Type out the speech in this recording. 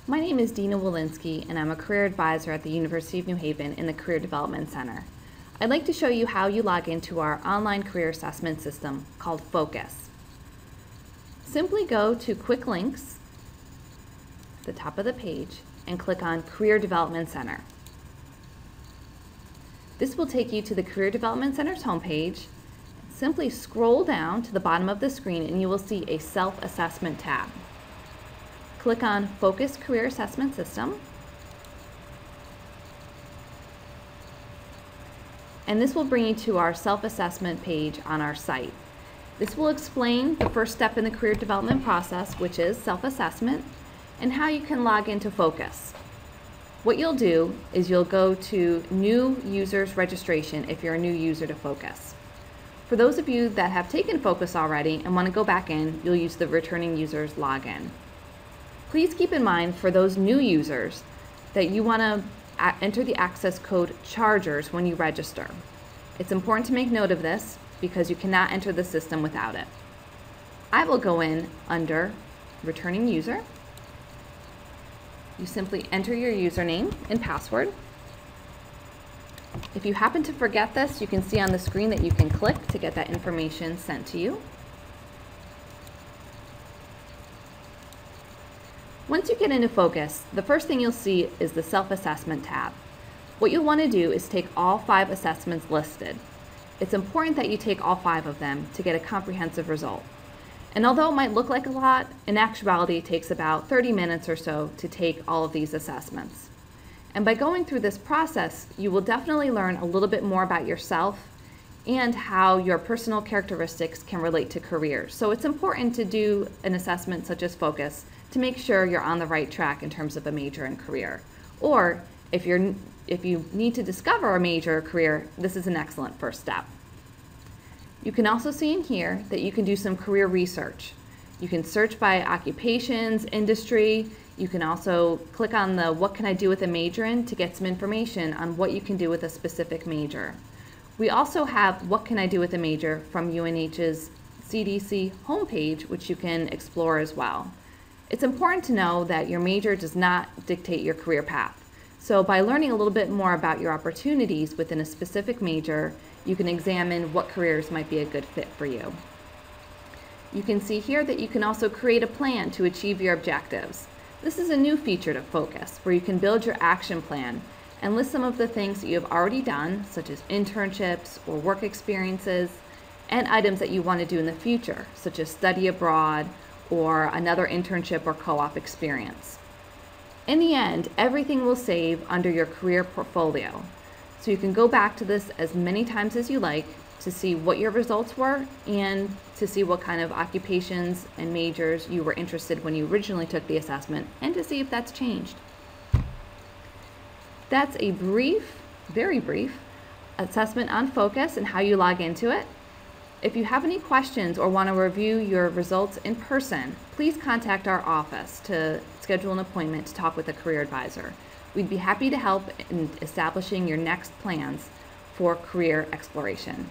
My name is Dina Wulinsky, and I'm a career advisor at the University of New Haven in the Career Development Center. I'd like to show you how you log into our online career assessment system called Focus. Simply go to Quick Links at the top of the page and click on Career Development Center. This will take you to the Career Development Center's homepage. Simply scroll down to the bottom of the screen and you will see a Self-Assessment tab. Click on Focus Career Assessment System, and this will bring you to our self-assessment page on our site. This will explain the first step in the career development process, which is self-assessment, and how you can log into Focus. What you'll do is you'll go to New Users Registration if you're a new user to Focus. For those of you that have taken Focus already and want to go back in, you'll use the Returning Users login. Please keep in mind for those new users that you want to enter the access code CHARGERS when you register. It's important to make note of this because you cannot enter the system without it. I will go in under Returning User. You simply enter your username and password. If you happen to forget this, you can see on the screen that you can click to get that information sent to you. Once you get into Focus, the first thing you'll see is the Self-Assessment tab. What you'll want to do is take all 5 assessments listed. It's important that you take all 5 of them to get a comprehensive result. And although it might look like a lot, in actuality it takes about 30 minutes or so to take all of these assessments. And by going through this process, you will definitely learn a little bit more about yourself and how your personal characteristics can relate to careers. So it's important to do an assessment such as Focus to make sure you're on the right track in terms of a major and career. Or if you need to discover a major or career, this is an excellent first step. You can also see in here that you can do some career research. You can search by occupations, industry. You can also click on the What Can I Do with a Major in to get some information on what you can do with a specific major. We also have What Can I Do with a Major from UNH's CDC homepage, which you can explore as well. It's important to know that your major does not dictate your career path. So by learning a little bit more about your opportunities within a specific major, you can examine what careers might be a good fit for you. You can see here that you can also create a plan to achieve your objectives. This is a new feature to Focus, where you can build your action plan and list some of the things that you have already done, such as internships or work experiences, and items that you want to do in the future, such as study abroad or another internship or co-op experience. In the end, everything will save under your career portfolio. So you can go back to this as many times as you like to see what your results were and to see what kind of occupations and majors you were interested when you originally took the assessment and to see if that's changed. That's a brief, very brief, assessment on Focus and how you log into it. If you have any questions or want to review your results in person, please contact our office to schedule an appointment to talk with a career advisor. We'd be happy to help in establishing your next plans for career exploration.